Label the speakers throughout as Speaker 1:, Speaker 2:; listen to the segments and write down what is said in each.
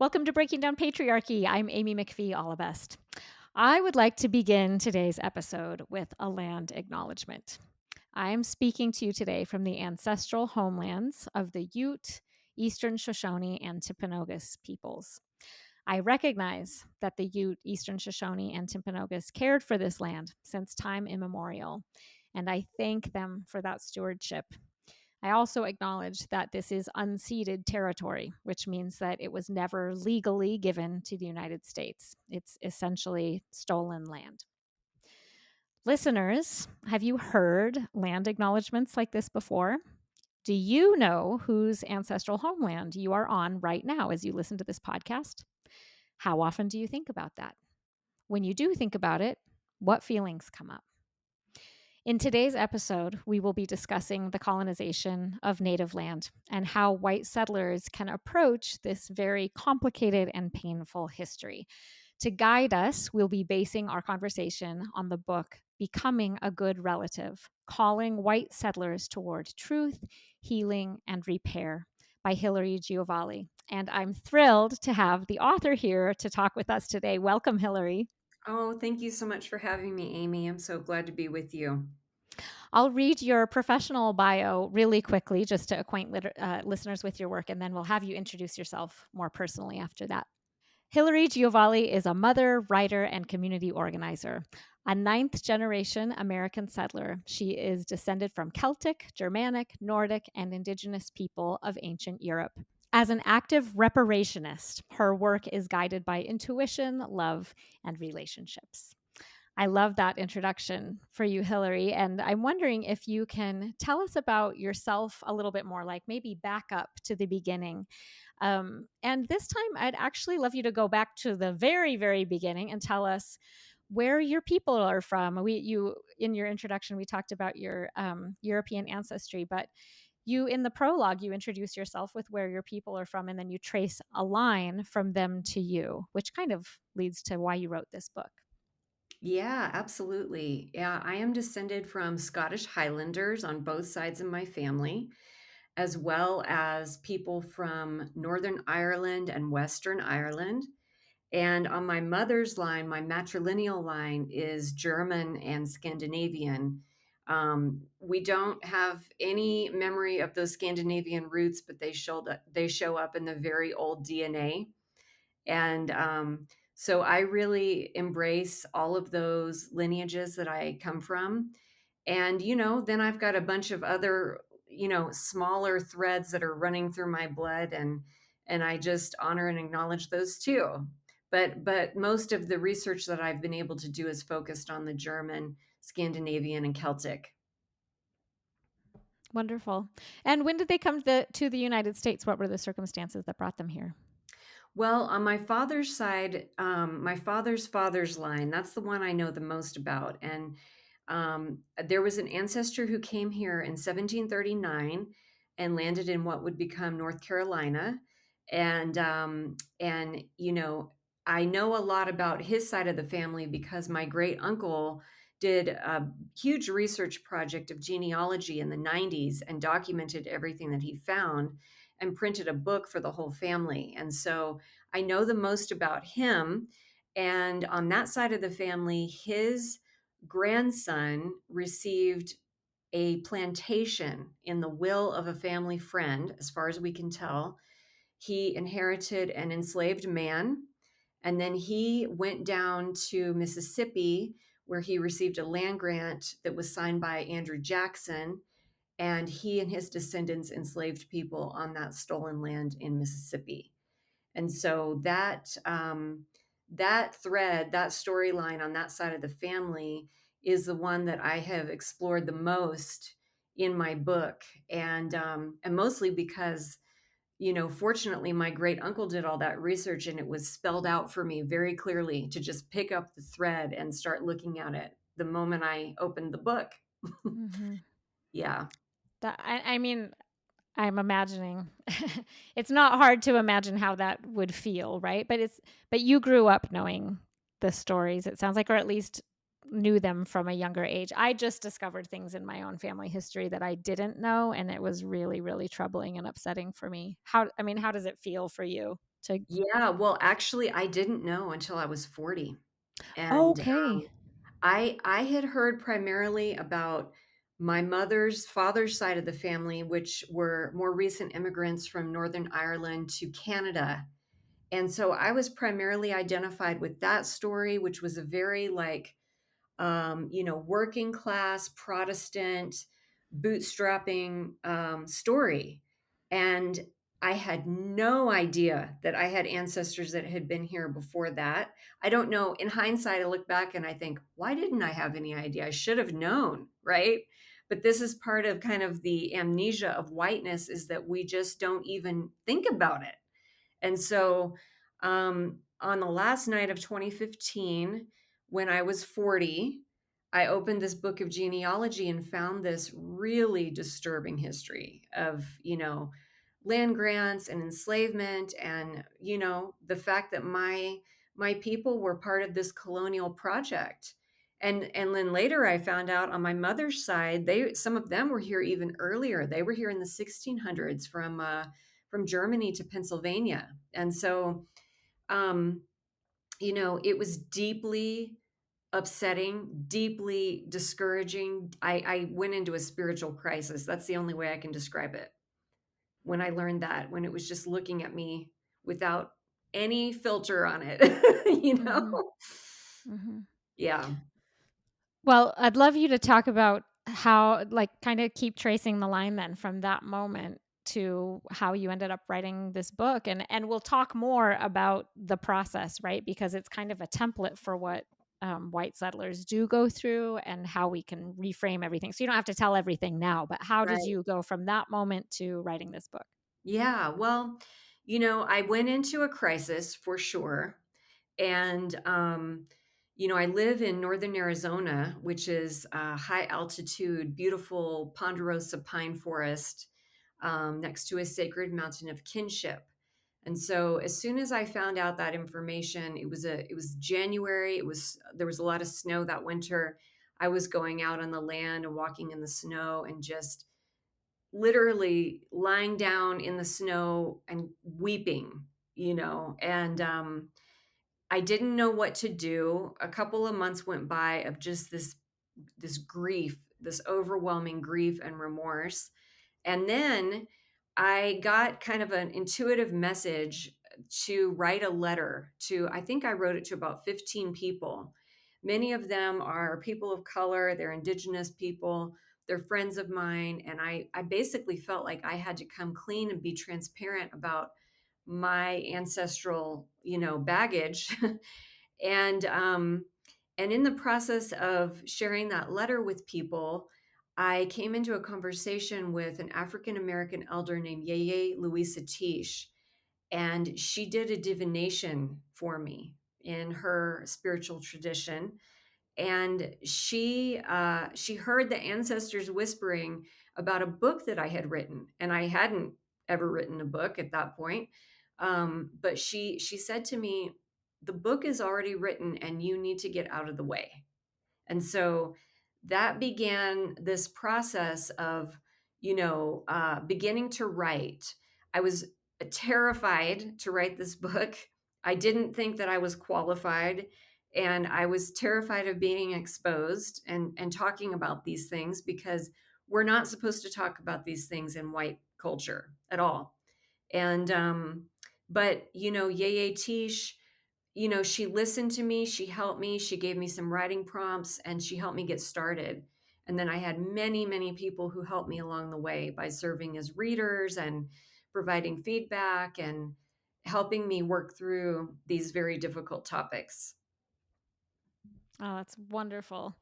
Speaker 1: Welcome to Breaking Down Patriarchy. I'm Amy McPhie Allebest. I would like to begin today's episode with a land acknowledgement. I'm speaking to you today from the ancestral homelands of the Ute, Eastern Shoshone, and Timpanogos peoples. I recognize that the Ute, Eastern Shoshone, and Timpanogos cared for this land since time immemorial, and I thank them for that stewardship. I also acknowledge that this is unceded territory, which means that it was never legally given to the United States. It's essentially stolen land. Listeners, have you heard land acknowledgements like this before? Do you know whose ancestral homeland you are on right now as you listen to this podcast? How often do you think about that? When you do think about it, what feelings come up? In today's episode, we will be discussing the colonization of native land and how white settlers can approach this very complicated and painful history. To guide us, we'll be basing our conversation on the book Becoming a Good Relative, Calling White Settlers Toward Truth, Healing, and Repair by Hilary Giovale. And I'm thrilled to have the author here to talk with us today. Welcome, Hilary.
Speaker 2: Oh, thank you so much for having me, Amy. I'm so glad to be with you.
Speaker 1: I'll read your professional bio really quickly just to acquaint listeners with your work, and then we'll have you introduce yourself more personally after that. Hilary Giovale is a mother, writer, and community organizer. A ninth generation American settler, she is descended from Celtic, Germanic, Nordic, and indigenous people of ancient Europe. As an active reparationist, her work is guided by intuition, love, and relationships. I love that introduction for you, Hilary. And I'm wondering if you can tell us about yourself a little bit more, like maybe back up to the beginning. And this time, I'd actually love you to go back to the very, very beginning and tell us where your people are from. You in your introduction, we talked about your European ancestry, but you in the prologue, you introduce yourself with where your people are from, and then you trace a line from them to you, which kind of leads to why you wrote this book.
Speaker 2: Yeah, absolutely. Yeah, I am descended from Scottish Highlanders on both sides of my family, as well as people from Northern Ireland and Western Ireland. And on my mother's line, my matrilineal line is German and Scandinavian. We don't have any memory of those Scandinavian roots, but they show up in the very old DNA. And so I really embrace all of those lineages that I come from. And, then I've got a bunch of other, smaller threads that are running through my blood and I just honor and acknowledge those too. But most of the research that I've been able to do is focused on the German, Scandinavian, and Celtic.
Speaker 1: Wonderful. And when did they come to the United States? What were the circumstances that brought them here?
Speaker 2: Well, on my father's side, my father's father's line, that's the one I know the most about. And there was an ancestor who came here in 1739 and landed in what would become North Carolina. And I know a lot about his side of the family because my great uncle did a huge research project of genealogy in the 90s and documented everything that he found and printed a book for the whole family. And so I know the most about him. And on that side of the family, his grandson received a plantation in the will of a family friend, as far as we can tell. He inherited an enslaved man, and then he went down to Mississippi, where he received a land grant that was signed by Andrew Jackson. And he and his descendants enslaved people on that stolen land in Mississippi. And so that thread, that storyline on that side of the family is the one that I have explored the most in my book, and mostly because fortunately, my great uncle did all that research, and it was spelled out for me very clearly to just pick up the thread and start looking at it the moment I opened the book.
Speaker 1: Mm-hmm.
Speaker 2: Yeah.
Speaker 1: I mean, I'm imagining it's not hard to imagine how that would feel, right? But you grew up knowing the stories, it sounds like, or at least knew them from a younger age. I just discovered things in my own family history that I didn't know, and it was really, really troubling and upsetting for me. How does it feel for you? to
Speaker 2: Yeah, well, actually, I didn't know until I was 40, and,
Speaker 1: Okay.
Speaker 2: I had heard primarily about my mother's father's side of the family, which were more recent immigrants from Northern Ireland to Canada, and so I was primarily identified with that story, which was a very, like, working class Protestant bootstrapping story. And I had no idea that I had ancestors that had been here before that. I don't know. In hindsight, I look back and I think, why didn't I have any idea? I should have known, right? But this is part of kind of the amnesia of whiteness, is that we just don't even think about it. And so, on the last night of 2015, when I was 40, I opened this book of genealogy and found this really disturbing history of, land grants and enslavement, and, the fact that my people were part of this colonial project. And then later I found out on my mother's side, some of them were here even earlier. They were here in the 1600s from Germany to Pennsylvania. And so, um, it was deeply upsetting, deeply discouraging. I went into a spiritual crisis. That's the only way I can describe it. When I learned that, when it was just looking at me without any filter on it, you know?
Speaker 1: Mhm. Mhm.
Speaker 2: Yeah,
Speaker 1: Well, I'd love you to talk about how, like, kind of keep tracing the line then from that moment to how you ended up writing this book, and we'll talk more about the process, right? Because it's kind of a template for what white settlers do go through and how we can reframe everything. So you don't have to tell everything now, but how did
Speaker 2: right.
Speaker 1: you go from that moment to writing this book?
Speaker 2: Yeah, well, I went into a crisis for sure. And, I live in northern Arizona, which is a high altitude, beautiful ponderosa pine forest next to a sacred mountain of kinship. And so as soon as I found out that information, it was January. There was a lot of snow that winter. I was going out on the land and walking in the snow and just literally lying down in the snow and weeping, and I didn't know what to do. A couple of months went by of just this grief, this overwhelming grief and remorse. And then I got kind of an intuitive message to write a letter to, I think I wrote it to about 15 people. Many of them are people of color, they're indigenous people, they're friends of mine. And I basically felt like I had to come clean and be transparent about my ancestral, baggage. And in the process of sharing that letter with people, I came into a conversation with an African American elder named Yeye Louisa Tish, and she did a divination for me in her spiritual tradition. And she heard the ancestors whispering about a book that I had written, and I hadn't ever written a book at that point. But she said to me, "The book is already written, and you need to get out of the way." And so that began this process of, beginning to write. I was terrified to write this book. I didn't think that I was qualified. And I was terrified of being exposed and talking about these things, because we're not supposed to talk about these things in white culture at all. And, but, Yeye Tish, she listened to me, she helped me, she gave me some writing prompts, and she helped me get started. And then I had many, many people who helped me along the way by serving as readers and providing feedback and helping me work through these very difficult topics.
Speaker 1: Oh, that's wonderful.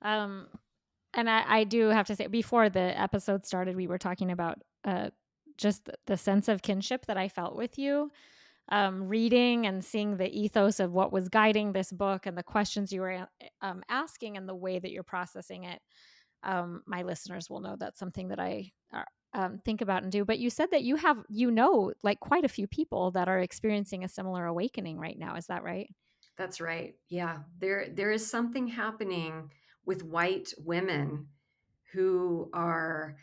Speaker 1: Um, and I do have to say, before the episode started, we were talking about just the sense of kinship that I felt with you, reading and seeing the ethos of what was guiding this book and the questions you were asking and the way that you're processing it. My listeners will know that's something that I think about and do. But you said that you have, like quite a few people that are experiencing a similar awakening right now. Is that right?
Speaker 2: That's right. Yeah. There is something happening with white women who are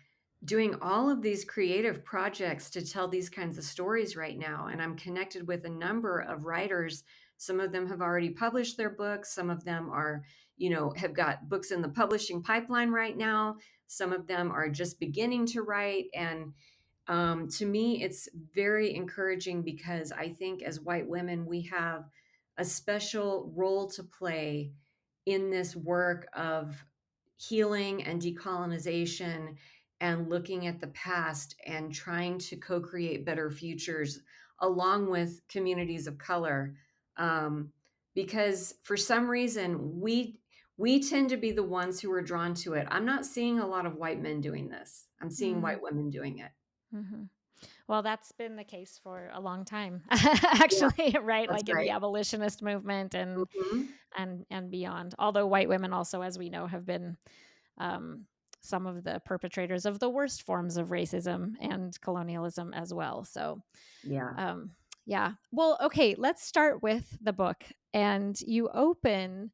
Speaker 2: doing all of these creative projects to tell these kinds of stories right now. And I'm connected with a number of writers. Some of them have already published their books. Some of them are, have got books in the publishing pipeline right now. Some of them are just beginning to write. And to me, it's very encouraging because I think as white women, we have a special role to play in this work of healing and decolonization and looking at the past and trying to co-create better futures along with communities of color. Um, because for some reason we tend to be the ones who are drawn to it. I'm not seeing a lot of white men doing this. I'm seeing
Speaker 1: Mm,
Speaker 2: white women doing it.
Speaker 1: mhm. Well, that's been the case for a long time,
Speaker 2: Yeah,
Speaker 1: actually, right?
Speaker 2: that's
Speaker 1: Like in the
Speaker 2: right.
Speaker 1: abolitionist movement and
Speaker 2: Mhm.
Speaker 1: beyond. Although white women also, as we know, have been um, some of the perpetrators of the worst forms of racism and colonialism as well. So,
Speaker 2: Yeah.
Speaker 1: um, yeah. Well, okay, let's start with the book. And you open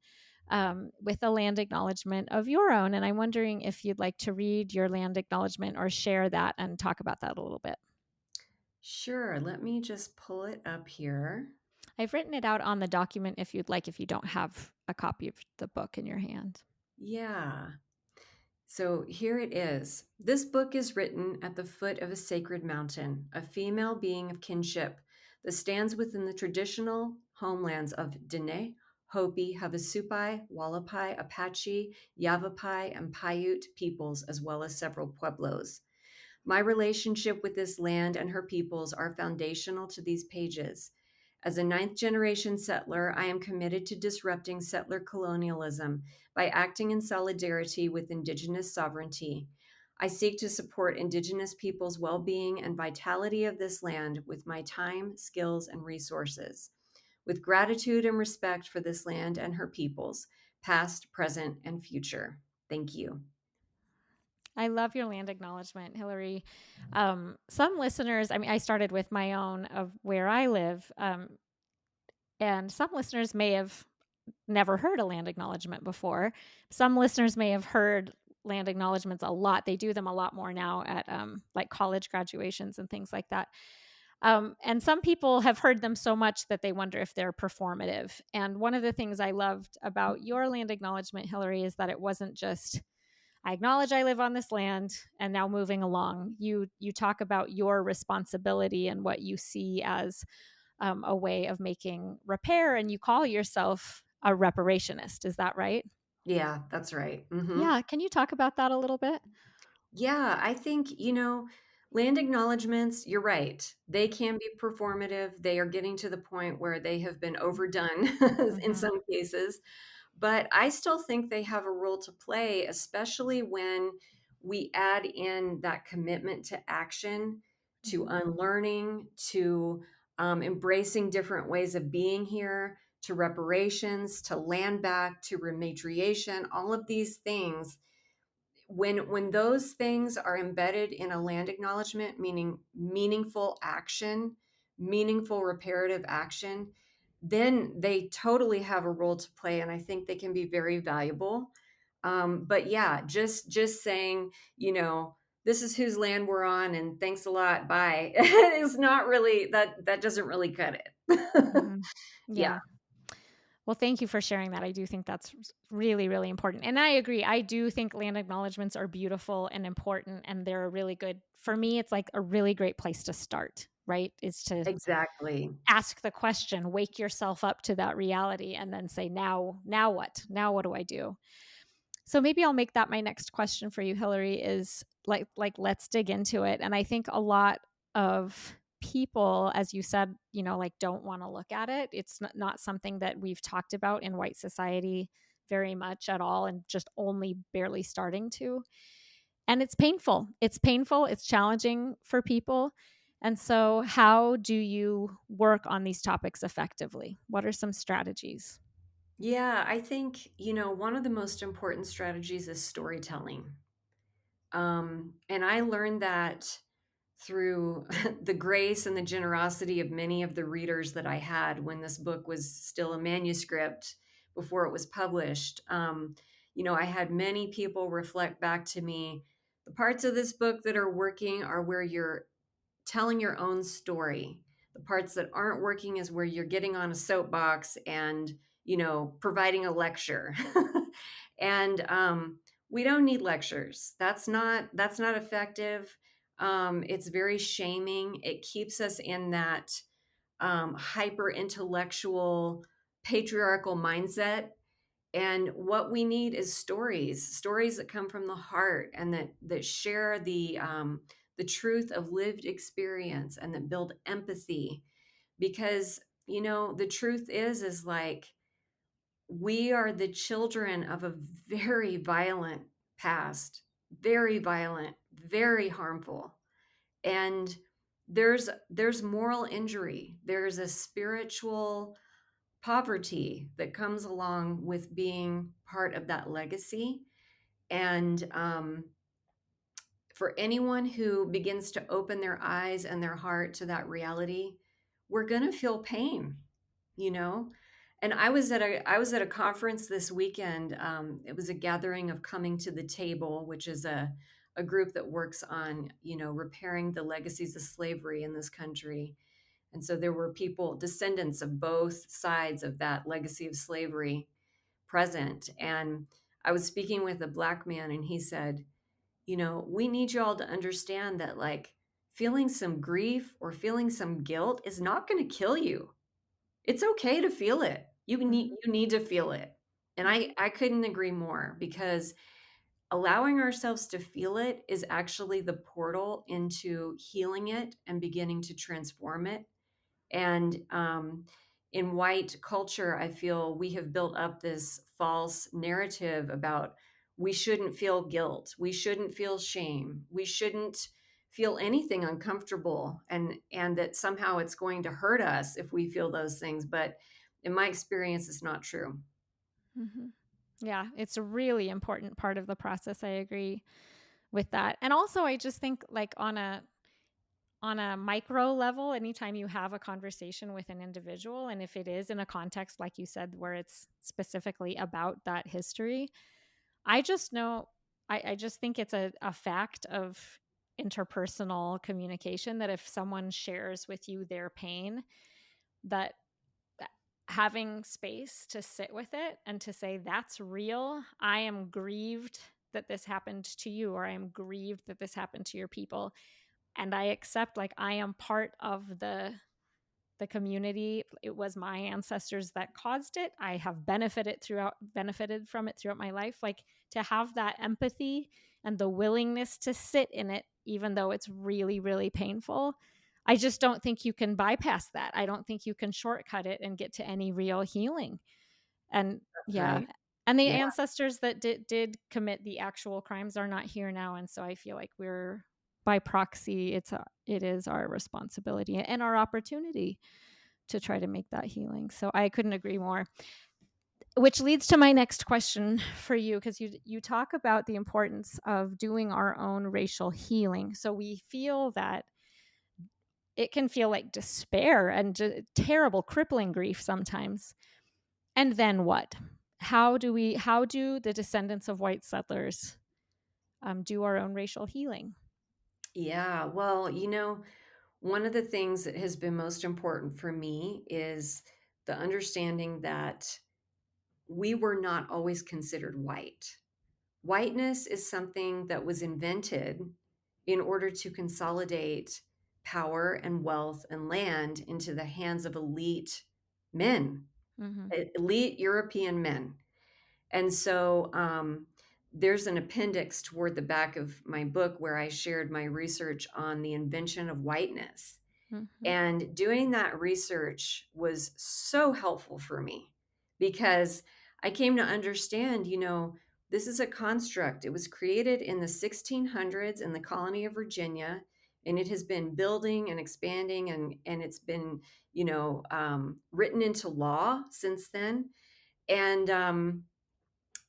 Speaker 1: with a land acknowledgement of your own. And I'm wondering if you'd like to read your land acknowledgement or share that and talk about that a little bit.
Speaker 2: Sure. Let me just pull it up here.
Speaker 1: I've written it out on the document if you'd like, if you don't have a copy of the book in your hand.
Speaker 2: Yeah. So here it is. This book is written at the foot of a sacred mountain, a female being of kinship that stands within the traditional homelands of Dene, Hopi, Havasupai, Wallapai, Apache, Yavapai, and Paiute peoples, as well as several pueblos. My relationship with this land and her peoples are foundational to these pages. As a ninth generation settler, I am committed to disrupting settler colonialism by acting in solidarity with Indigenous sovereignty. I seek to support Indigenous peoples' well being and vitality of this land with my time, skills, and resources. With gratitude and respect for this land and her peoples, past, present, and future. Thank you.
Speaker 1: I love your land acknowledgement, Hillary. Some listeners, I mean, I started with my own of where I live, and some listeners may have never heard a land acknowledgement before. Some listeners may have heard land acknowledgements a lot. They do them a lot more now at like college graduations and things like that. And some people have heard them so much that they wonder if they're performative. And one of the things I loved about your land acknowledgement, Hillary, is that it wasn't just I acknowledge I live on this land and now moving along. You talk about your responsibility and what you see as a way of making repair, and you call yourself a reparationist. Is that right?
Speaker 2: Yeah, that's right.
Speaker 1: Yeah. Can you talk about that a little bit?
Speaker 2: Yeah, I think, land acknowledgements, you're right. They can be performative. They are getting to the point where they have been overdone in
Speaker 1: Mm-hmm.
Speaker 2: some cases. But I still think they have a role to play, especially when we add in that commitment to action, to
Speaker 1: Mm-hmm.
Speaker 2: unlearning, to embracing different ways of being here, to reparations, to land back, to rematriation, all of these things when those things are embedded in a land acknowledgement, meaning meaningful action, meaningful reparative action, then they totally have a role to play, and I think they can be very valuable. But yeah, just saying, this is whose land we're on, and thanks a lot, bye, is not really that doesn't really cut it.
Speaker 1: Mm-hmm.
Speaker 2: Yeah,
Speaker 1: Yeah. Well, thank you for sharing that. I do think that's really, really important. And I agree. I do think land acknowledgements are beautiful and important, and they're a really good, for me, it's like a really great place to start, right? Is to
Speaker 2: exactly.
Speaker 1: ask the question, wake yourself up to that reality, and then say, now what? Now what do I do? So maybe I'll make that my next question for you, Hillary, is let's dig into it. And I think a lot of people, as you said, like don't want to look at it. It's not something that we've talked about in white society very much at all, and just only barely starting to. And it's painful. It's painful. It's challenging for people. And so, how do you work on these topics effectively? What are some strategies?
Speaker 2: Yeah, I think, one of the most important strategies is storytelling. And I learned that through the grace and the generosity of many of the readers that I had when this book was still a manuscript before it was published. I had many people reflect back to me The parts of this book that are working are where you're telling your own story. The parts that aren't working is where you're getting on a soapbox and, providing a lecture. And we don't need lectures. That's not effective. It's very shaming. It keeps us in that hyper intellectual patriarchal mindset. And what we need is stories that come from the heart and that share the truth of lived experience and that build empathy. Because the truth is like we are the children of a very violent past, very violent, very harmful, and there's moral injury. There's a spiritual poverty that comes along with being part of that legacy. And for anyone who begins to open their eyes and their heart to that reality, we're going to feel pain, you know. And I was at a conference this weekend. It was a gathering of Coming to the Table, which is a group that works on repairing the legacies of slavery in this country. And so there were people, descendants of both sides of that legacy of slavery present. And I was speaking with a Black man, and he said, we need you all to understand that, like, feeling some grief or feeling some guilt is not going to kill you. It's okay to feel it. You need
Speaker 1: Mhm.
Speaker 2: you need to feel it. And I
Speaker 1: Mhm.
Speaker 2: I couldn't agree more, because allowing ourselves to feel it is actually the portal into healing it and beginning to transform it. And in white culture, I feel we have built up this false narrative about we shouldn't feel guilt, we shouldn't feel shame, we shouldn't feel anything uncomfortable, and that somehow it's going to hurt us if we feel those things. But in my experience, it's not true.
Speaker 1: Mhm. Yeah, it's a really important part of the process. I agree with that. And also I just think like on a micro level, anytime you have a conversation with an individual, and if it is in a context, like you said, where it's specifically about that history, I just know, I just think it's a fact of interpersonal communication that if someone shares with you their pain, that having space to sit with it and to say, that's real. I am grieved that this happened to you, or I am grieved that this happened to your people. And I accept, like, I am part of the community. It was my ancestors that caused it. I have benefited from it throughout my life. Like, to have that empathy and the willingness to sit in it, even though it's really, really painful. I just don't think you can bypass that. I don't think you can shortcut it and get to any real healing. And
Speaker 2: That's
Speaker 1: yeah,
Speaker 2: right.
Speaker 1: and the
Speaker 2: Yeah.
Speaker 1: ancestors that did commit the actual crimes are not here now, and so I feel like we're, by proxy, it is our responsibility and our opportunity to try to make that healing. So I couldn't agree more. Which leads to my next question for you, because you talk about the importance of doing our own racial healing. So we feel that it can feel like despair and terrible, crippling grief sometimes. And then what? How do the descendants of white settlers do our own racial healing?
Speaker 2: Yeah. Well, one of the things that has been most important for me is the understanding that we were not always considered white. Whiteness is something that was invented in order to consolidate power and wealth and land into the hands of elite men,
Speaker 1: Mm-hmm.
Speaker 2: elite European men. And so there's an appendix toward the back of my book where I shared my research on the invention of whiteness.
Speaker 1: Mm-hmm.
Speaker 2: And doing that research was so helpful for me, because I came to understand, this is a construct. It was created in the 1600s in the colony of Virginia, and it has been building and expanding, and it's been, written into law since then. And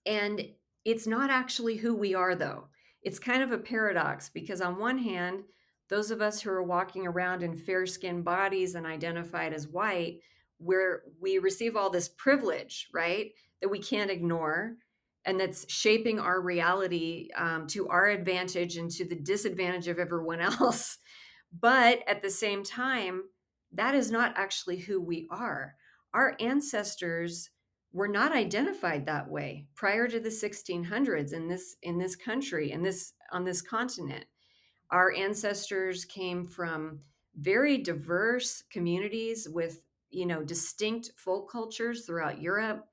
Speaker 2: and it's not actually who we are, though. It's kind of a paradox, because on one hand, those of us who are walking around in fair skinned bodies and identified as white, where we receive all this privilege, right, that we can't ignore. and that's shaping our reality to our advantage and to the disadvantage of everyone else. But at the same time, that is not actually who we are. Our ancestors were not identified that way prior to the 1600s in this country, in this on this continent. Our ancestors came from very diverse communities with, distinct folk cultures throughout Europe.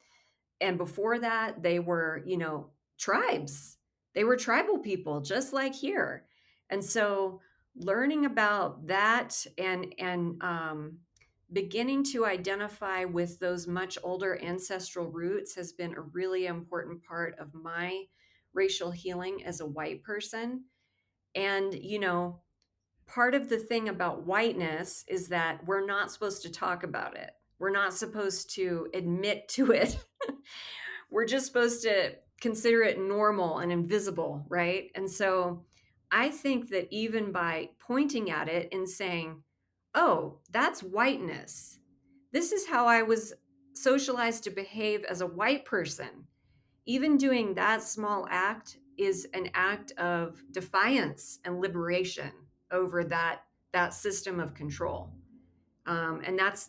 Speaker 2: And before that, they were, tribes. They were tribal people, just like here. And so learning about that and beginning to identify with those much older ancestral roots has been a really important part of my racial healing as a white person. And, part of the thing about whiteness is that we're not supposed to talk about it. We're not supposed to admit to it. We're just supposed to consider it normal and invisible, right? And so I think that even by pointing at it and saying, oh, that's whiteness, this is how I was socialized to behave as a white person. Even doing that small act is an act of defiance and liberation over that system of control. And that's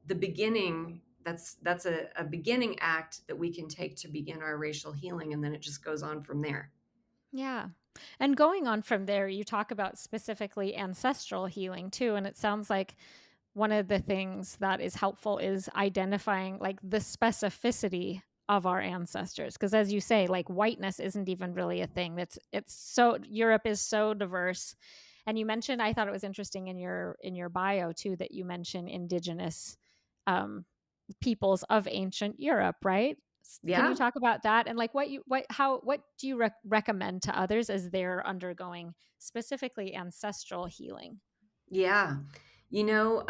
Speaker 2: the beginning. That's a beginning act that we can take to begin our racial healing, and then it just goes on from there.
Speaker 1: Yeah. And going on from there, you talk about specifically ancestral healing too. And it sounds like one of the things that is helpful is identifying like the specificity of our ancestors. Because as you say, like whiteness isn't even really a thing. It's so Europe is so diverse. And you mentioned, I thought it was interesting in your bio too, that you mention indigenous um, peoples of ancient Europe, right? Can you
Speaker 2: Yeah,
Speaker 1: talk about that and like what do you recommend to others as they're undergoing specifically ancestral healing?
Speaker 2: yeah. You know,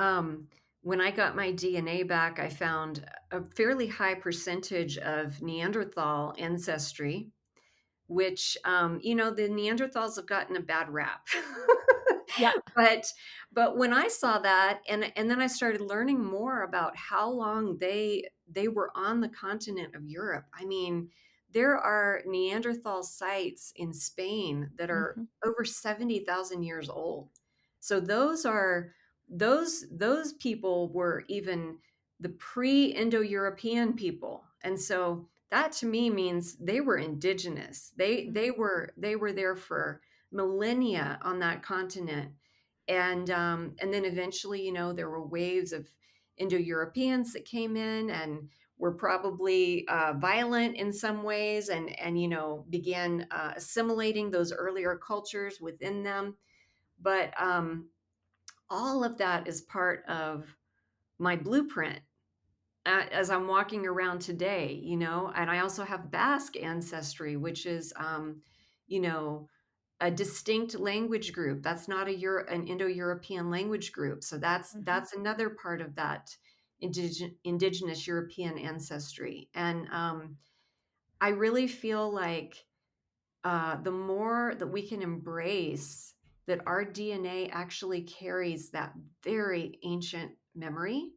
Speaker 2: when I got my DNA back, I found a fairly high percentage of Neanderthal ancestry, which the Neanderthals have gotten a bad rap.
Speaker 1: Yeah.
Speaker 2: but but when I saw that, and then I started learning more about how long they were on the continent of Europe. I mean, there are Neanderthal sites in Spain that are
Speaker 1: Hmm.
Speaker 2: over 70,000 years old. So those people were even the pre-Indo-European people. And so that to me means they were indigenous. They were there for millennia on that continent. And then eventually, there were waves of Indo-Europeans that came in and were probably violent in some ways, and began assimilating those earlier cultures within them. But all of that is part of my blueprint as I'm walking around today, and I also have Basque ancestry, which is, you know, a distinct language group. That's not an Indo-European language group. So that's
Speaker 1: Hmm.
Speaker 2: that's another part of that indigenous European ancestry. And I really feel like the more that we can embrace that our DNA actually carries that very ancient memory,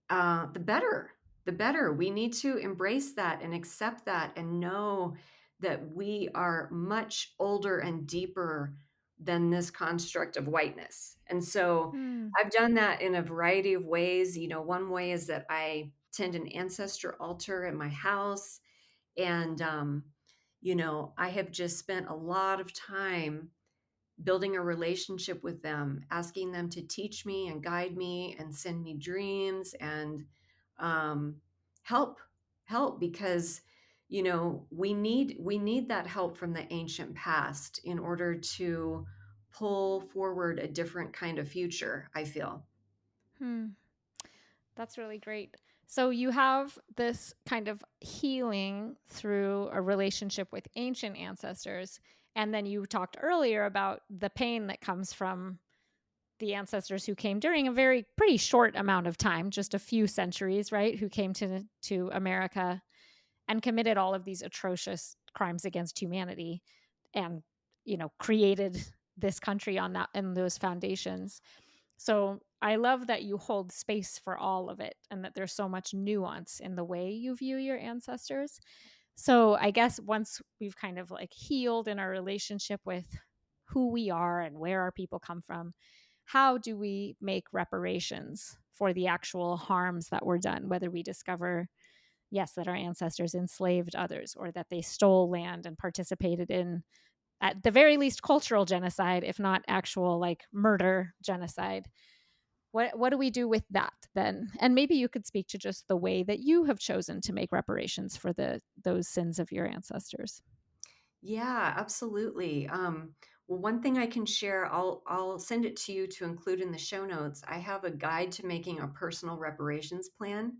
Speaker 2: the better. The better. We need to embrace that and accept that and know that we are much older and deeper than this construct of whiteness. And so
Speaker 1: Hmm.
Speaker 2: I've done that in a variety of ways. One way is that I tend an ancestor altar in my house. And, I have just spent a lot of time building a relationship with them, asking them to teach me and guide me and send me dreams and um, help, because we need that help from the ancient past in order to pull forward a different kind of future, I feel.
Speaker 1: Hmm. That's really great. So you have this kind of healing through a relationship with ancient ancestors. And then you talked earlier about the pain that comes from the ancestors who came during a very pretty short amount of time, just a few centuries, right? Who came to America and committed all of these atrocious crimes against humanity and, created this country on that and those foundations. So I love that you hold space for all of it and that there's so much nuance in the way you view your ancestors. So I guess once we've kind of like healed in our relationship with who we are and where our people come from, how do we make reparations for the actual harms that were done, whether we discover, yes, that our ancestors enslaved others or that they stole land and participated in, at the very least, cultural genocide, if not actual like murder genocide? What do we do with that then? And maybe you could speak to just the way that you have chosen to make reparations for those sins of your ancestors.
Speaker 2: Yeah, absolutely. Well, one thing I can share, I'll send it to you to include in the show notes. I have a guide to making a personal reparations plan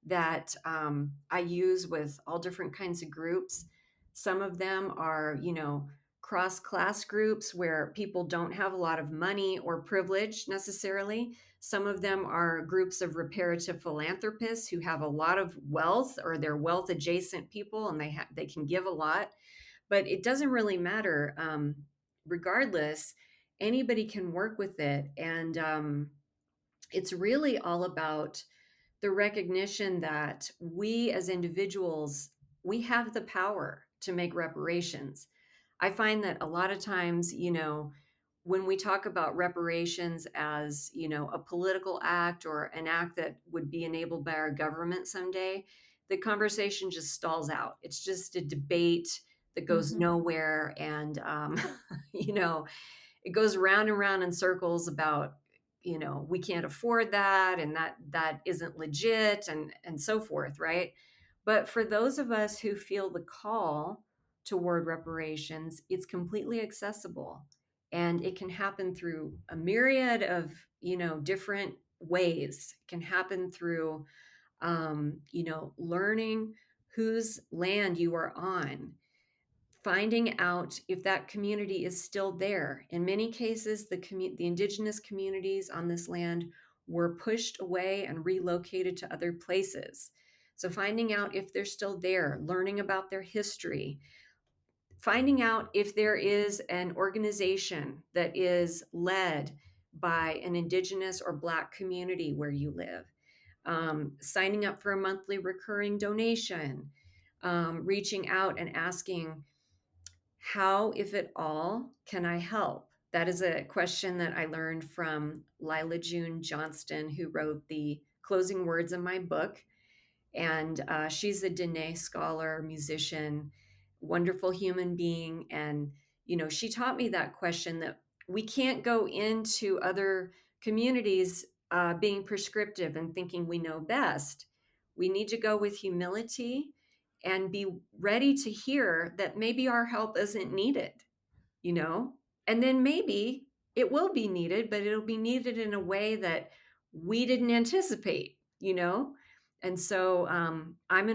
Speaker 2: that I use with all different kinds of groups. Some of them are, cross class groups where people don't have a lot of money or privilege necessarily. Some of them are groups of reparative philanthropists who have a lot of wealth, or they're wealth adjacent people, and they can give a lot, but it doesn't really matter. Regardless, anybody can work with it. And it's really all about the recognition that we as individuals, we have the power to make reparations. I find that a lot of times, when we talk about reparations as, a political act or an act that would be enabled by our government someday, the conversation just stalls out. It's just a debate that goes
Speaker 1: Mm-hmm.
Speaker 2: nowhere. And, you know, it goes round and round in circles about, we can't afford that, and that isn't legit, and so forth, right? But for those of us who feel the call toward reparations, it's completely accessible, and it can happen through a myriad of, different ways. It can happen through, learning whose land you are on, finding out if that community is still there. In many cases, the indigenous communities on this land were pushed away and relocated to other places. So finding out if they're still there, learning about their history, finding out if there is an organization that is led by an indigenous or Black community where you live, signing up for a monthly recurring donation, reaching out and asking, how, if at all, can I help? That is a question that I learned from Lila June Johnston, who wrote the closing words in my book. And she's a Dene scholar, musician, wonderful human being. And, she taught me that question, that we can't go into other communities being prescriptive and thinking we know best. We need to go with humility and be ready to hear that maybe our help isn't needed, you know? And then maybe it will be needed, but it'll be needed in a way that we didn't anticipate, you know? And so I've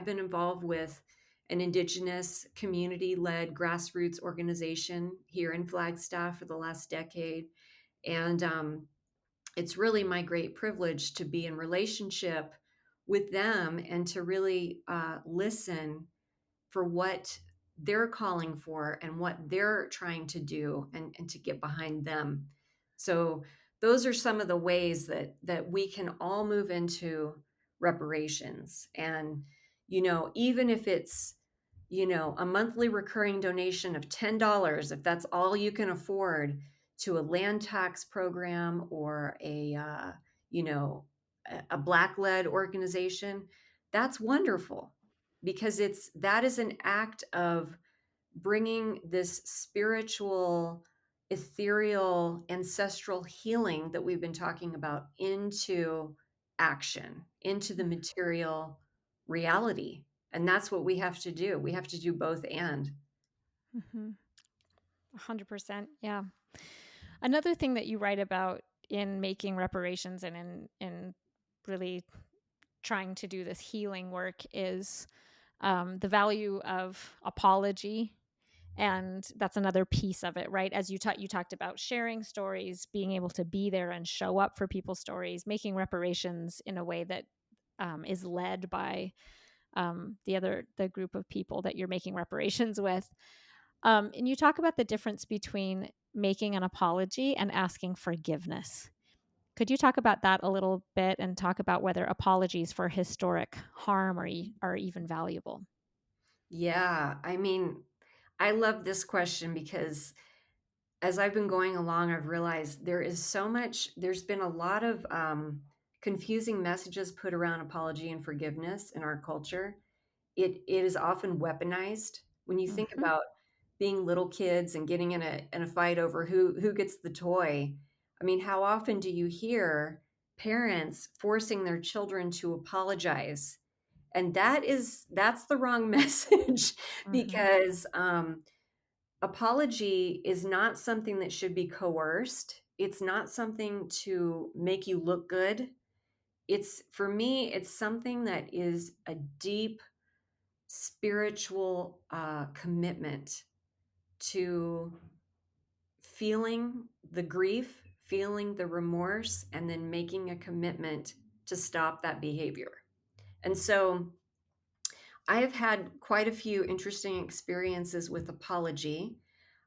Speaker 2: been involved with an Indigenous community led grassroots organization here in Flagstaff for the last decade. And it's really my great privilege to be in relationship with them and to really listen for what they're calling for and what they're trying to do, and to get behind them. So those are some of the ways that we can all move into reparations. And, even if it's, a monthly recurring donation of $10, if that's all you can afford, to a land tax program or you know, a Black led organization, that's wonderful, because that is an act of bringing this spiritual, ethereal, ancestral healing that we've been talking about into action, into the material reality. And that's what we have to do. We have to do both. And
Speaker 1: Mm-hmm. 100%. Yeah. Another thing that you write about in making reparations and in really trying to do this healing work is the value of apology. And that's another piece of it, right? As you talked about sharing stories, being able to be there and show up for people's stories, making reparations in a way that is led by the group of people that you're making reparations with. And you talk about the difference between making an apology and asking forgiveness. Could you talk about that a little bit and talk about whether apologies for historic harm are even valuable?
Speaker 2: Yeah, I mean, I love this question because as I've been going along, I've realized there's been a lot of confusing messages put around apology and forgiveness in our culture. It is often weaponized. When you think
Speaker 1: Mhm.
Speaker 2: about being little kids and getting in a fight over who gets the toy, I mean, how often do you hear parents forcing their children to apologize? And that's the wrong message
Speaker 1: Mhm.
Speaker 2: because apology is not something that should be coerced. It's not something to make you look good. It's for me, it's something that is a deep spiritual commitment to feeling the grief, feeling the remorse, and then making a commitment to stop that behavior. And so I have had quite a few interesting experiences with apology.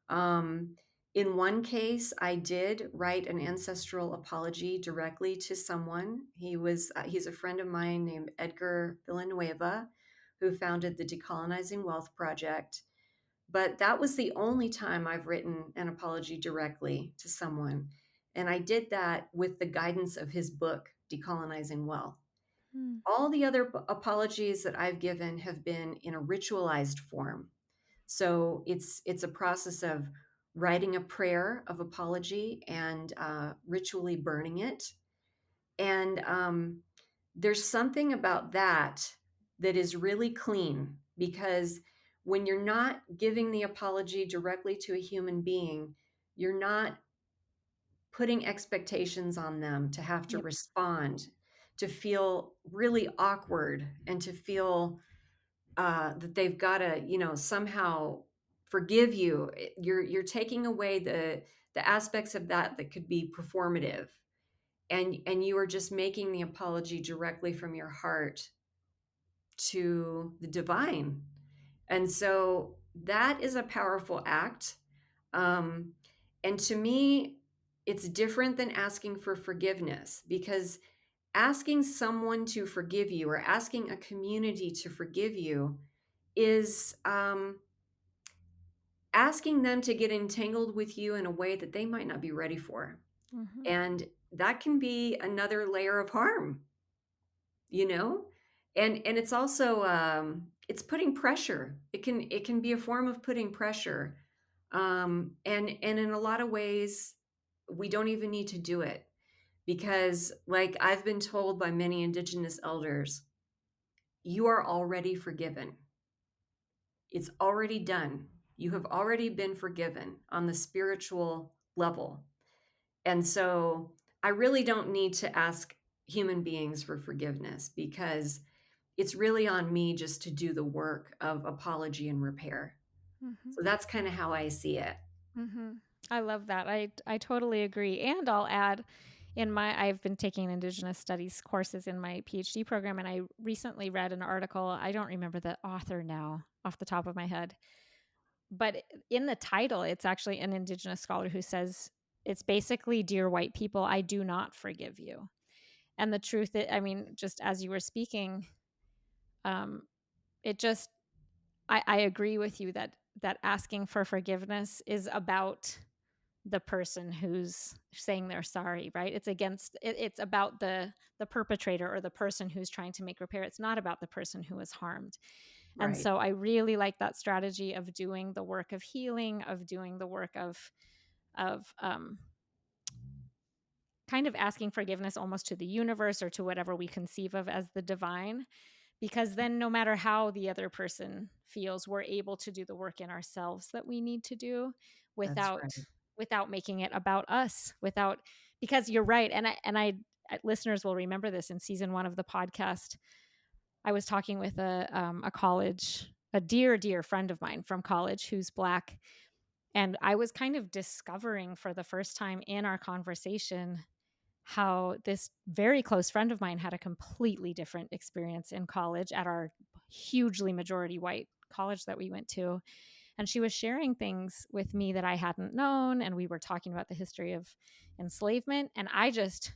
Speaker 2: Um, in one case, I did write an ancestral apology directly to someone. He's a friend of mine named Edgar Villanueva, who founded the Decolonizing Wealth Project. But that was the only time I've written an apology directly to someone. And I did that with the guidance of his book, Decolonizing Wealth.
Speaker 1: Mm.
Speaker 2: All the other apologies that I've given have been in a ritualized form. So it's a process of writing a prayer of apology and ritually burning it. And there's something about that that is really clean because when you're not giving the apology directly to a human being, you're not putting expectations on them to have to
Speaker 1: Yep.
Speaker 2: respond, to feel really awkward, and to feel that they've got to, somehow forgive you. You're taking away the aspects of that could be performative, and you are just making the apology directly from your heart to the divine. And so that is a powerful act. Um, and to me, it's different than asking for forgiveness because asking someone to forgive you or asking a community to forgive you is asking them to get entangled with you in a way that they might not be ready for.
Speaker 1: Mhm.
Speaker 2: And that can be another layer of harm, you know? And it's also it's putting pressure. It can be a form of putting pressure. And in a lot of ways, we don't even need to do it because like I've been told by many indigenous elders, you are already forgiven. It's already done. You have already been forgiven on the spiritual level. And so I really don't need to ask human beings for forgiveness because it's really on me just to do the work of apology and repair.
Speaker 1: Mhm.
Speaker 2: So that's kind of how I see it.
Speaker 1: Mhm. I love that. I totally agree. And I'll add I've been taking indigenous studies courses in my PhD program and I recently read an article. I don't remember the author now off the top of my head. But in the title, it's actually an indigenous scholar who says it's basically dear white people, I do not forgive you. And the truth I mean, just as you were speaking, um, it just I agree with you that asking for forgiveness is about the person who's saying they're sorry, right? It's about the perpetrator or the person who's trying to make repair. It's not about the person who was harmed. And
Speaker 2: Right.
Speaker 1: so I really like that strategy of doing the work of healing, of doing the work of kind of asking forgiveness almost to the universe or to whatever we conceive of as the divine, because then no matter how the other person feels, we're able to do the work in ourselves that we need to do
Speaker 2: That's
Speaker 1: without
Speaker 2: right.
Speaker 1: without making it about us, without because you're right. Listeners will remember this in season 1 of the podcast. I was talking with a dear friend of mine from college who's Black. And I was kind of discovering for the first time in our conversation how this very close friend of mine had a completely different experience in college at our hugely majority white college that we went to. And she was sharing things with me that I hadn't known. And we were talking about the history of enslavement. And I just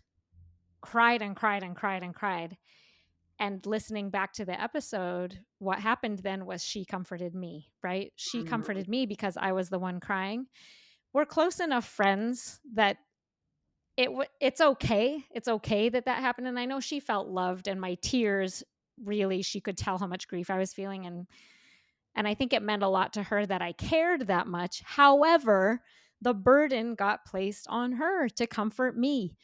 Speaker 1: cried and cried and cried and cried. And listening back to the episode, what happened then was she comforted me, right? She
Speaker 2: Mhm.
Speaker 1: comforted me because I was the one crying. We're close enough friends that it's okay. It's okay that that happened, and I know she felt loved, and my tears really, she could tell how much grief I was feeling, and I think it meant a lot to her that I cared that much. However, the burden got placed on her to comfort me.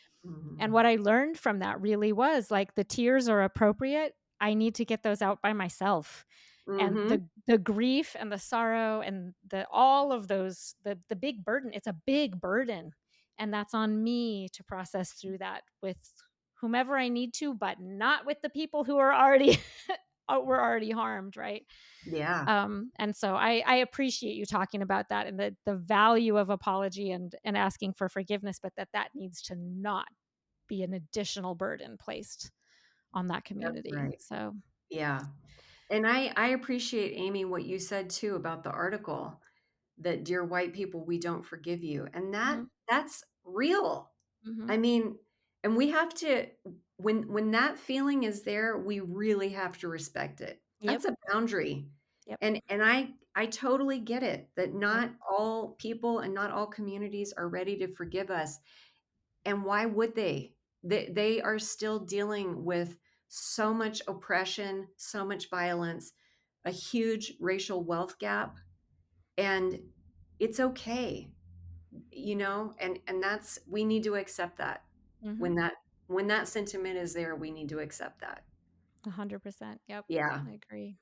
Speaker 1: And
Speaker 2: Mhm.
Speaker 1: what I learned from that really was like the tears are appropriate. I need to get those out by myself. And
Speaker 2: Mhm.
Speaker 1: the grief and the sorrow and the all of those, the big burden, it's a big burden. And that's on me to process through that with whomever I need to, but not with the people who are already were already harmed, right?
Speaker 2: Yeah.
Speaker 1: And so I appreciate you talking about that and the value of apology and asking for forgiveness, but that needs to not be an additional burden placed on that
Speaker 2: That's
Speaker 1: community.
Speaker 2: right.
Speaker 1: So,
Speaker 2: Yeah. And I appreciate, Amy, what you said too about the article that "Dear white people, we don't forgive you." And
Speaker 1: mhm,
Speaker 2: that's real.
Speaker 1: mhm.
Speaker 2: I mean, and we have to, when that feeling is there, we really have to respect it.
Speaker 1: Yep,
Speaker 2: That's a boundary.
Speaker 1: yep,
Speaker 2: And I totally get it that
Speaker 1: yep,
Speaker 2: not all people and not all communities are ready to forgive us. And why would they? They are still dealing with so much oppression, so much violence, a huge racial wealth gap, and it's okay, and that's, we need to accept that.
Speaker 1: mhm.
Speaker 2: When that sentiment is there, we need to accept that.
Speaker 1: 100%. Yep,
Speaker 2: Yeah.
Speaker 1: I agree.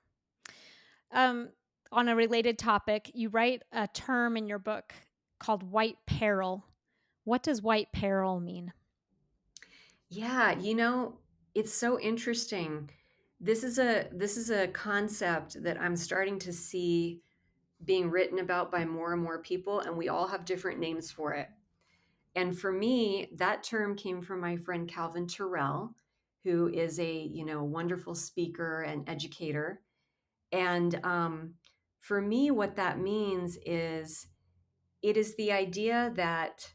Speaker 1: Um, on a related topic, you write a term in your book called white peril. What does white peril mean?
Speaker 2: Yeah, it's so interesting. This is a concept that I'm starting to see being written about by more and more people, and we all have different names for it. And for me, that term came from my friend Calvin Terrell, who is a, wonderful speaker and educator. And for me, what that means is it is the idea that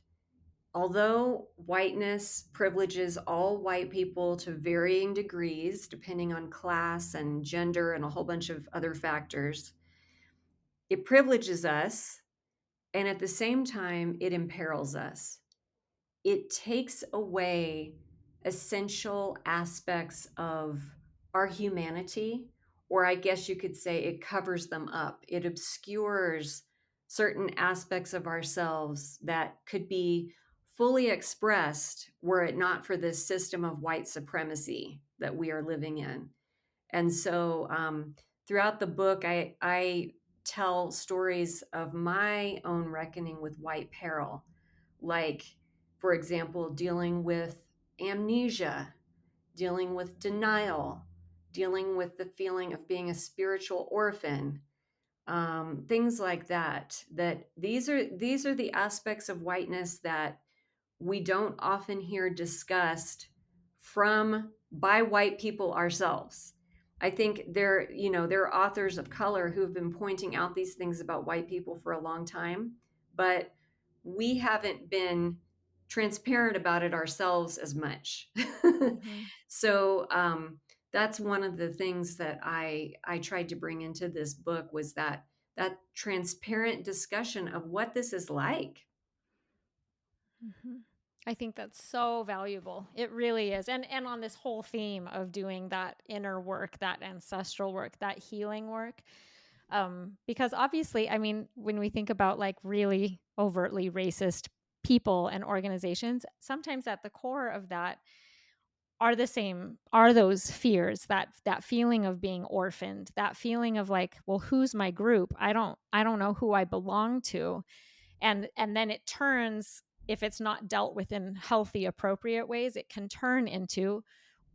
Speaker 2: although whiteness privileges all white people to varying degrees, depending on class and gender and a whole bunch of other factors, it privileges us. And at the same time, it imperils us. It takes away essential aspects of our humanity, or I guess you could say it covers them up. It obscures certain aspects of ourselves that could be fully expressed were it not for this system of white supremacy that we are living in. And so throughout the book, I tell stories of my own reckoning with white peril, like, for example, dealing with amnesia, dealing with denial, dealing with the feeling of being a spiritual orphan, things like that. That these are the aspects of whiteness that we don't often hear discussed from by white people ourselves. I think there are authors of color who've been pointing out these things about white people for a long time, but we haven't been transparent about it ourselves as much.
Speaker 1: Mhm,
Speaker 2: So that's one of the things that I tried to bring into this book was that transparent discussion of what this is like.
Speaker 1: mhm. I think that's so valuable. It really is. And on this whole theme of doing that inner work, that ancestral work, that healing work, because obviously, I mean, when we think about like really overtly racist people and organizations, sometimes at the core of that are those fears, that feeling of being orphaned, that feeling of like, well, who's my group? I don't know who I belong to. And then it turns, if it's not dealt with in healthy, appropriate ways, it can turn into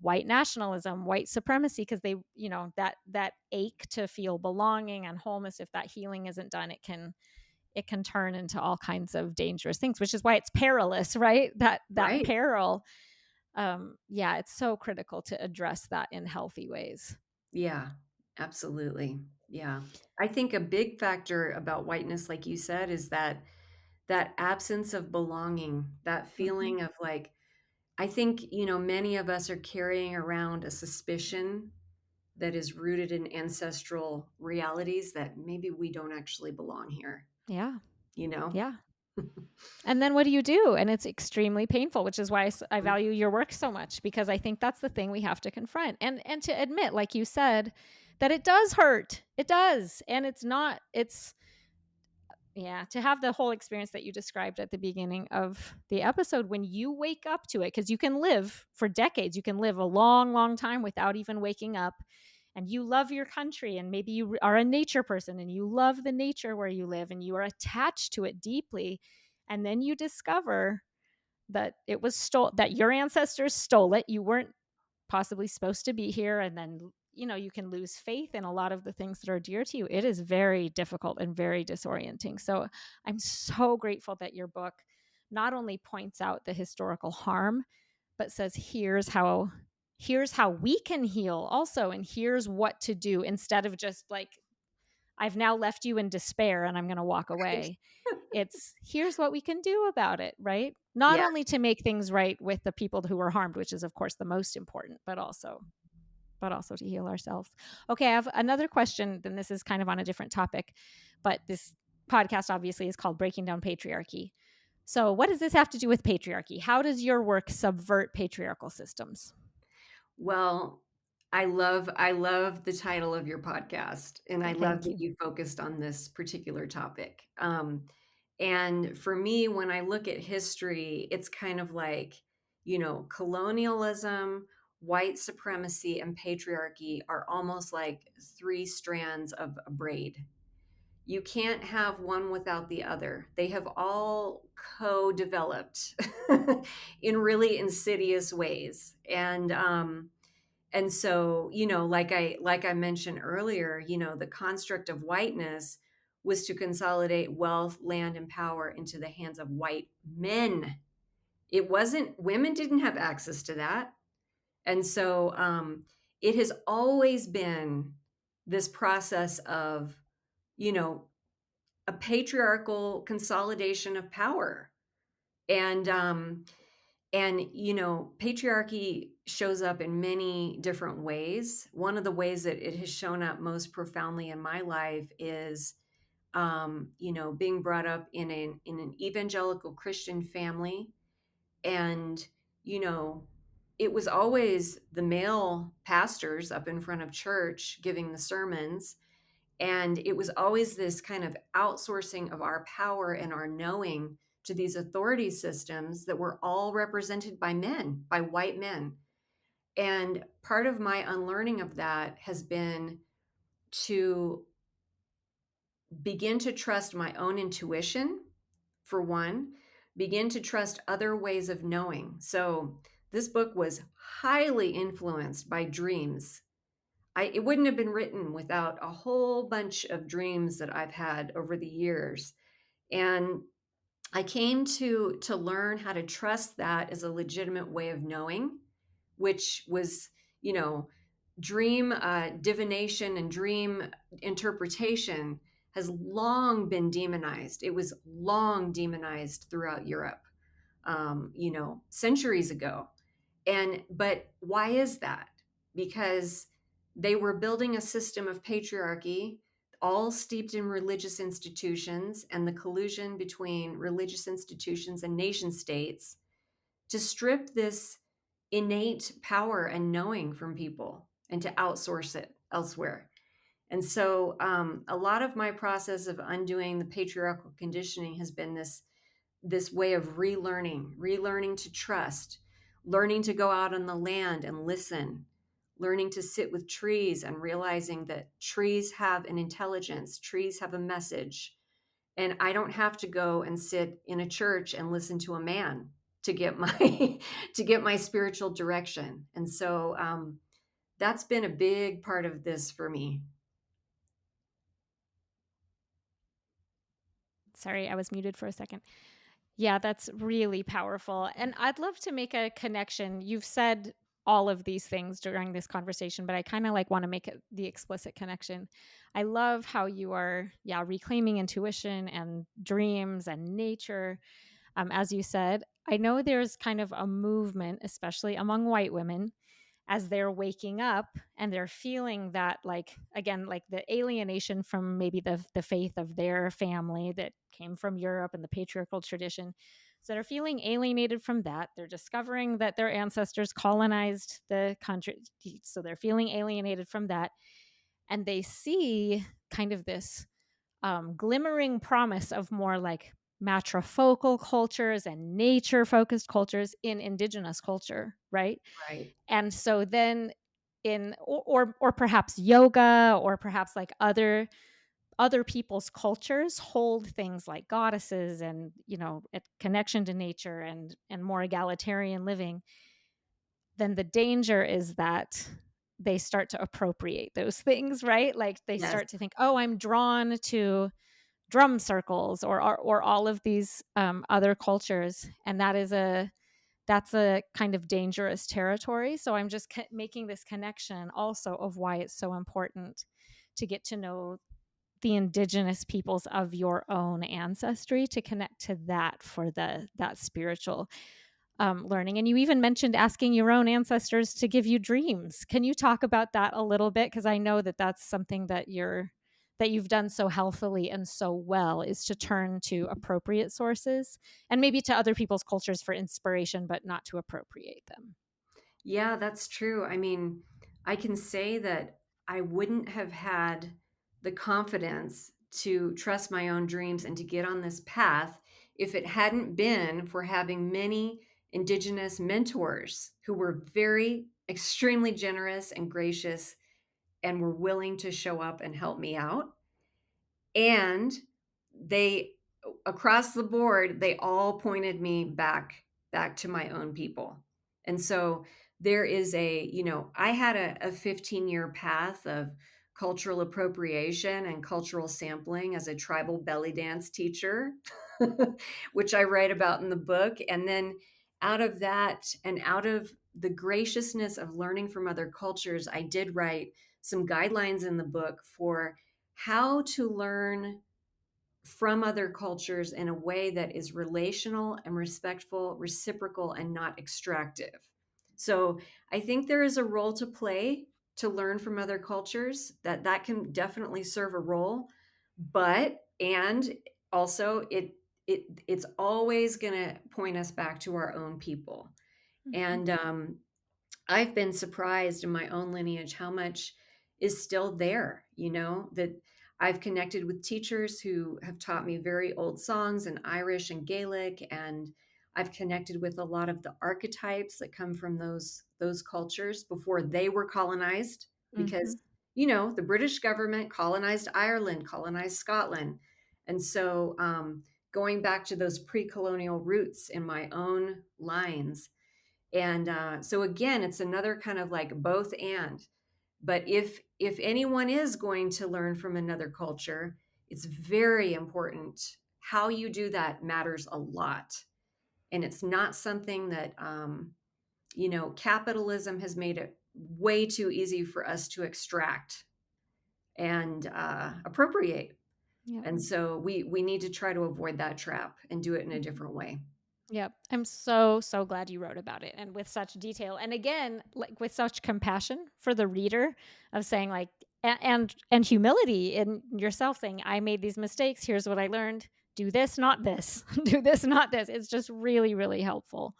Speaker 1: white nationalism, white supremacy, because they, that ache to feel belonging and wholeness, if that healing isn't done, it can turn into all kinds of dangerous things, which is why it's perilous, right? That
Speaker 2: Right.
Speaker 1: peril. Yeah, it's so critical to address that in healthy ways.
Speaker 2: Yeah, absolutely. Yeah. I think a big factor about whiteness, like you said, is that absence of belonging, that
Speaker 1: Hmm.
Speaker 2: feeling of like, I think, many of us are carrying around a suspicion that is rooted in ancestral realities that maybe we don't actually belong here,
Speaker 1: Yeah.
Speaker 2: you know?
Speaker 1: Yeah. And then what do you do? And it's extremely painful, which is why I value your work so much, because I think that's the thing we have to confront and to admit, like you said, that it does hurt. It does. And it's not, it's, yeah, to have the whole experience that you described at the beginning of the episode, when you wake up to it, because you can live for decades, you can live a long, long time without even waking up. And you love your country, and maybe you are a nature person and you love the nature where you live and you are attached to it deeply. And then you discover that it was that your ancestors stole it. You weren't possibly supposed to be here. And then, you can lose faith in a lot of the things that are dear to you. It is very difficult and very disorienting. So I'm so grateful that your book not only points out the historical harm, but says, here's how we can heal also, and here's what to do, instead of just like, I've now left you in despair and I'm going to walk
Speaker 2: Right.
Speaker 1: away. It's, here's what we can do about it, right? Not
Speaker 2: Yeah.
Speaker 1: only to make things right with the people who were harmed, which is of course the most important, but also to heal ourselves. Okay, I have another question. Then this is kind of on a different topic, but this podcast obviously is called Breaking Down Patriarchy. So, what does this have to do with patriarchy? How does your work subvert patriarchal systems?
Speaker 2: Well, I love the title of your podcast, and I love
Speaker 1: Thank
Speaker 2: that
Speaker 1: you.
Speaker 2: you focused on this particular topic. And for me, when I look at history, it's kind of like, colonialism, white supremacy, and patriarchy are almost like three strands of a braid. You can't have one without the other. They have all co-developed in really insidious ways. And so, like I mentioned earlier, the construct of whiteness was to consolidate wealth, land, and power into the hands of white men. It wasn't, women didn't have access to that. And so it has always been this process of, you know, a patriarchal consolidation of power. And patriarchy shows up in many different ways. One of the ways that it has shown up most profoundly in my life is being brought up in an evangelical Christian family. And you know it was always the male pastors up in front of church giving the sermons, and it was always this kind of outsourcing of our power and our knowing to these authority systems that were all represented by men, by white men. And part of my unlearning of that has been to begin to trust my own intuition, for one, begin to trust other ways of knowing. So this book was highly influenced by dreams. It wouldn't have been written without a whole bunch of dreams that I've had over the years. And I came to learn how to trust that as a legitimate way of knowing, which was, you know, dream divination and dream interpretation has long been demonized. It was long demonized throughout Europe, centuries ago. But why is that? Because they were building a system of patriarchy, all steeped in religious institutions and the collusion between religious institutions and nation states to strip this innate power and knowing from people and to outsource it elsewhere. And so a lot of my process of undoing the patriarchal conditioning has been this way of relearning to trust, learning to go out on the land and listen, learning to sit with trees and realizing that trees have an intelligence, trees have a message. And I don't have to go and sit in a church and listen to a man to get my to get my spiritual direction. And so that's been a big part of this for me.
Speaker 1: Sorry, I was muted for a second. Yeah, that's really powerful. And I'd love to make a connection. You've said all of these things during this conversation, but I kind of like want to make it the explicit connection. I love how you are, yeah, reclaiming intuition and dreams and nature. As you said, I know there's kind of a movement, especially among white women, as they're waking up and they're feeling that, like, again, like the alienation from maybe the faith of their family that came from Europe and the patriarchal tradition. So they're feeling alienated from that. They're discovering that their ancestors colonized the country, so they're feeling alienated from that, and they see kind of this glimmering promise of more like matrifocal cultures and nature focused cultures in indigenous culture, right?
Speaker 2: Right.
Speaker 1: And so then in or perhaps yoga, or perhaps like other people's cultures hold things like goddesses and, a connection to nature and more egalitarian living. Then the danger is that they start to appropriate those things, right? Like they
Speaker 2: Yes.
Speaker 1: start to think, oh, I'm drawn to drum circles or all of these other cultures, and that's a kind of dangerous territory. So I'm just making this connection also of why it's so important to get to know the indigenous peoples of your own ancestry, to connect to that for that spiritual learning. And you even mentioned asking your own ancestors to give you dreams. Can you talk about that a little bit? Because I know that that's something that you've done so healthily and so well, is to turn to appropriate sources and maybe to other people's cultures for inspiration, but not to appropriate them.
Speaker 2: Yeah, that's true. I mean, I can say that I wouldn't have had the confidence to trust my own dreams and to get on this path if it hadn't been for having many Indigenous mentors who were very, extremely generous and gracious and were willing to show up and help me out. And they, across the board, they all pointed me back to my own people. And so there is I had a 15-year path of cultural appropriation and cultural sampling as a tribal belly dance teacher, which I write about in the book. And then out of that, and out of the graciousness of learning from other cultures, I did write some guidelines in the book for how to learn from other cultures in a way that is relational and respectful, reciprocal, and not extractive. So I think there is a role to play to learn from other cultures, that can definitely serve a role, but and also it's always going to point us back to our own people.
Speaker 1: Mhm.
Speaker 2: And I've been surprised in my own lineage how much is still there, that I've connected with teachers who have taught me very old songs in Irish and Gaelic, and I've connected with a lot of the archetypes that come from those cultures before they were colonized, because
Speaker 1: Mhm.
Speaker 2: the British government colonized Ireland, colonized Scotland. And so going back to those pre-colonial roots in my own lines, and so again, it's another kind of like both and. But if anyone is going to learn from another culture, it's very important. How you do that matters a lot, and it's not something that capitalism has made it way too easy for us to extract and appropriate.
Speaker 1: Yep.
Speaker 2: And so we need to try to avoid that trap and do it in a
Speaker 1: Mhm.
Speaker 2: different way.
Speaker 1: Yep. I'm so glad you wrote about it, and with such detail. And again, like with such compassion for the reader, of saying like and humility in yourself, saying, I made these mistakes, here's what I learned. Do this, not this. Do this, not this. It's just really, really helpful.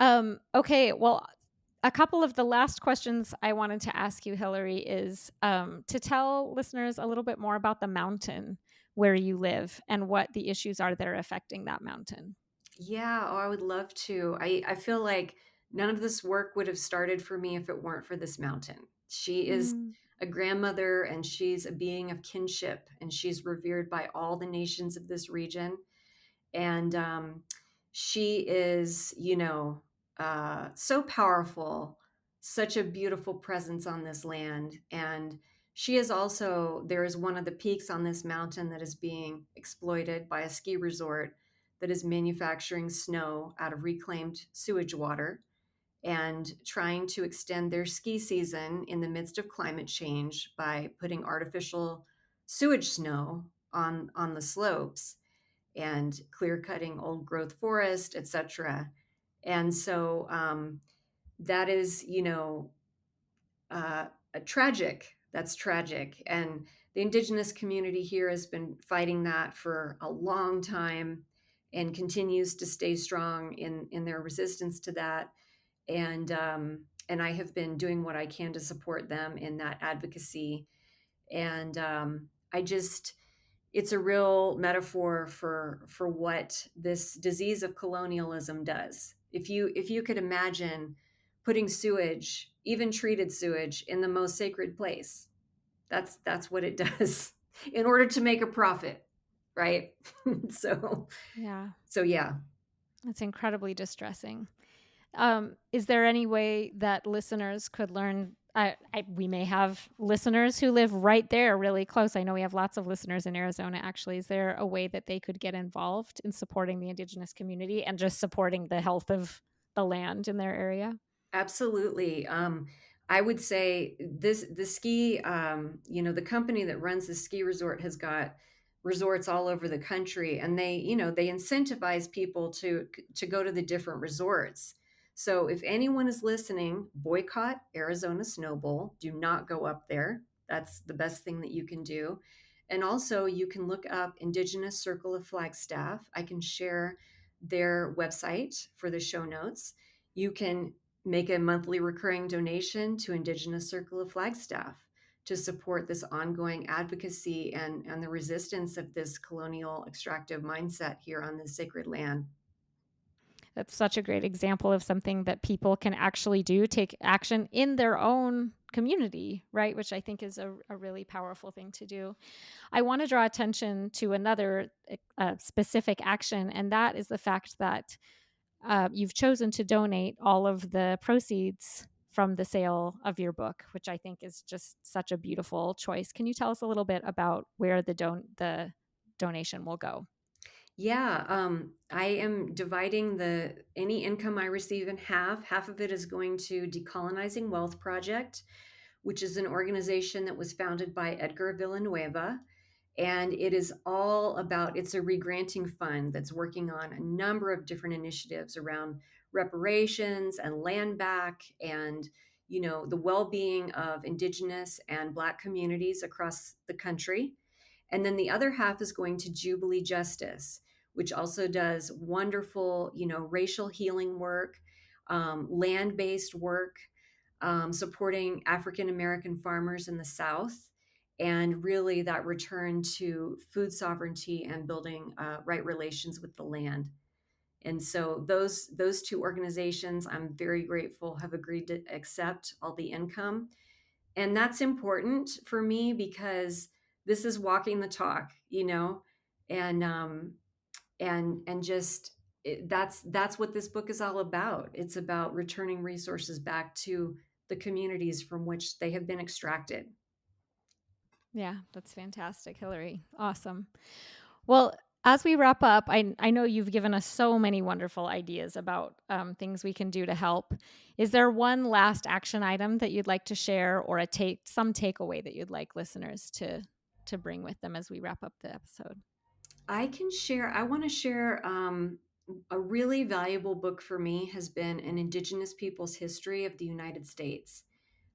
Speaker 1: Okay, well, a couple of the last questions I wanted to ask you, Hilary, is to tell listeners a little bit more about the mountain where you live and what the issues are that are affecting that mountain.
Speaker 2: Yeah, oh, I would love to. I feel like none of this work would have started for me if it weren't for this mountain. She is
Speaker 1: Mm,
Speaker 2: a grandmother, and she's a being of kinship, and she's revered by all the nations of this region. And she is, so powerful, such a beautiful presence on this land. And she is also, there is one of the peaks on this mountain that is being exploited by a ski resort that is manufacturing snow out of reclaimed sewage water and trying to extend their ski season in the midst of climate change by putting artificial sewage snow on the slopes. and clear cutting old growth forest, etc. And so that is, tragic. That's tragic. And the indigenous community here has been fighting that for a long time and continues to stay strong in their resistance to that. And I have been doing what I can to support them in that advocacy. And I just, it's a real metaphor for what this disease of colonialism does. If you could imagine putting sewage, even treated sewage, in the most sacred place, that's what it does in order to make a profit, right? so
Speaker 1: Yeah,
Speaker 2: so yeah.
Speaker 1: it's incredibly distressing. Is there any way that listeners could learn? We may have listeners who live right there, really close. I know we have lots of listeners in Arizona, actually. Is there a way that they could get involved in supporting the indigenous community and just supporting the health of the land in their area?
Speaker 2: Absolutely. I would say the ski, the company that runs the ski resort has got resorts all over the country, and they incentivize people to go to the different resorts. So if anyone is listening, boycott Arizona Snow Bowl. Do not go up there. That's the best thing that you can do. And also, you can look up Indigenous Circle of Flagstaff. I can share their website for the show notes. You can make a monthly recurring donation to Indigenous Circle of Flagstaff to support this ongoing advocacy and the resistance of this colonial extractive mindset here on this sacred land.
Speaker 1: That's such a great example of something that people can actually do, take action in their own community, right? Which I think is a really powerful thing to do. I want to draw attention to another specific action, and that is the fact that you've chosen to donate all of the proceeds from the sale of your book, which I think is just such a beautiful choice. Can you tell us a little bit about where the donation will go?
Speaker 2: Yeah, I am dividing the any income I receive in half. Half of it is going to Decolonizing Wealth Project, which is an organization that was founded by Edgar Villanueva. And it is all about, it's a regranting fund that's working on a number of different initiatives around reparations and land back and, the well-being of Indigenous and Black communities across the country. And then the other half is going to Jubilee Justice, which also does wonderful, racial healing work, land-based work, supporting African American farmers in the South, and really that return to food sovereignty and building right relations with the land. And so those two organizations, I'm very grateful, have agreed to accept all the income, and that's important for me because this is walking the talk, and just that's what this book is all about. It's about returning resources back to the communities from which they have been extracted.
Speaker 1: Yeah, that's fantastic, Hilary. Awesome. Well, as we wrap up, I know you've given us so many wonderful ideas about things we can do to help. Is there one last action item that you'd like to share, or some takeaway that you'd like listeners to bring with them as we wrap up the episode?
Speaker 2: I want to share a really valuable book for me has been An Indigenous People's History of the United States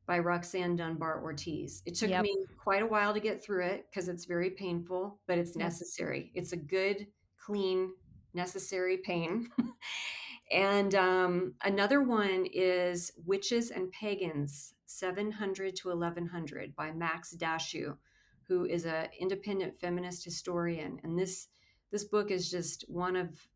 Speaker 2: by Roxanne Dunbar Ortiz. It took
Speaker 1: Yep.
Speaker 2: me quite a while to get through it because it's very painful, but it's
Speaker 1: Yep.
Speaker 2: necessary. It's a good, clean, necessary pain. And another one is Witches and Pagans, 700 to 1100 by Max Dashu, who is an independent feminist historian. And this book is just one of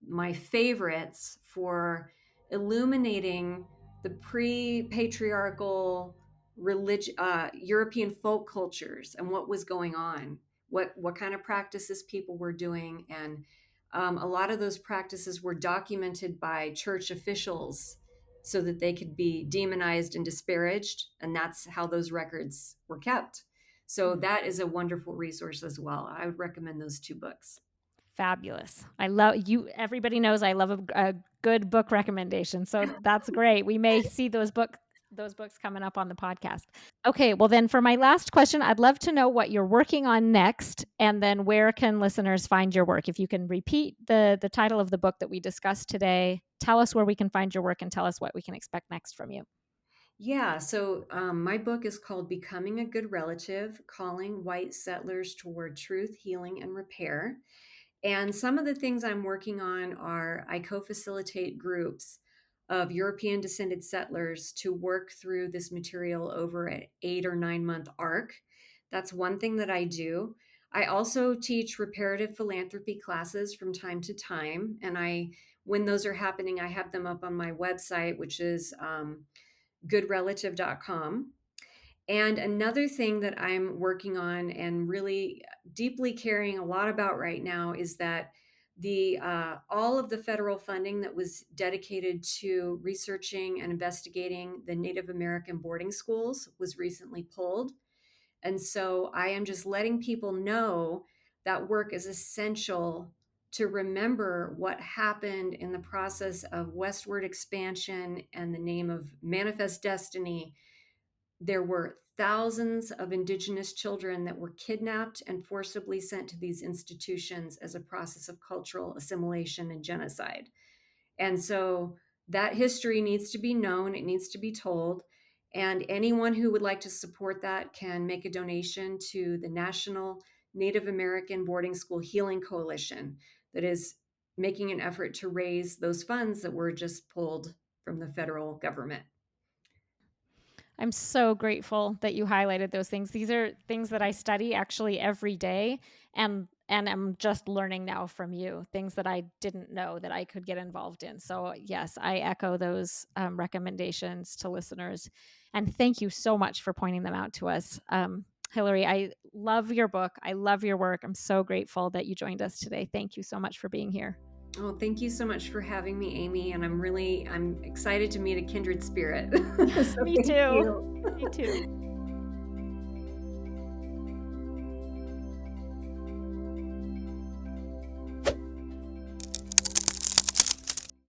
Speaker 2: my favorites for illuminating the pre-patriarchal European folk cultures and what was going on, what kind of practices people were doing, and a lot of those practices were documented by church officials so that they could be demonized and disparaged, and that's how those records were kept. So
Speaker 1: Mm.
Speaker 2: that is a wonderful resource as well. I would recommend those two books.
Speaker 1: Fabulous. I love you. Everybody knows I love a good book recommendation. So that's great. We may see those those books coming up on the podcast. Okay, well then for my last question, I'd love to know what you're working on next, and then where can listeners find your work? If you can repeat the title of the book that we discussed today, tell us where we can find your work and tell us what we can expect next from you.
Speaker 2: Yeah, so my book is called Becoming a Good Relative: Calling White Settlers Toward Truth, Healing, and Repair. And some of the things I'm working on are I co facilitate groups of European descended settlers to work through this material over an 8 or 9 month arc. That's one thing that I do. I also teach reparative philanthropy classes from time to time. And when those are happening, I have them up on my website, which is goodrelative.com. And another thing that I'm working on and really deeply caring a lot about right now is that the all of the federal funding that was dedicated to researching and investigating the Native American boarding schools was recently pulled. And so I am just letting people know that work is essential to remember what happened in the process of westward expansion and the name of manifest destiny. There were thousands of Indigenous children that were kidnapped and forcibly sent to these institutions as a process of cultural assimilation and genocide. And so that history needs to be known, it needs to be told. And anyone who would like to support that can make a donation to the National Native American Boarding School Healing Coalition, that is making an effort to raise those funds that were just pulled from the federal government.
Speaker 1: I'm so grateful that you highlighted those things. These are things that I study actually every day, and I'm just learning now from you, things that I didn't know that I could get involved in. So yes, I echo those recommendations to listeners, and thank you so much for pointing them out to us. Hilary, I love your book. I love your work. I'm so grateful that you joined us today. Thank you so much for being here.
Speaker 2: Oh, thank you so much for having me, Amy. And I'm excited to meet a kindred spirit. So
Speaker 1: Me
Speaker 2: thank
Speaker 1: too.
Speaker 2: you.
Speaker 1: Me too.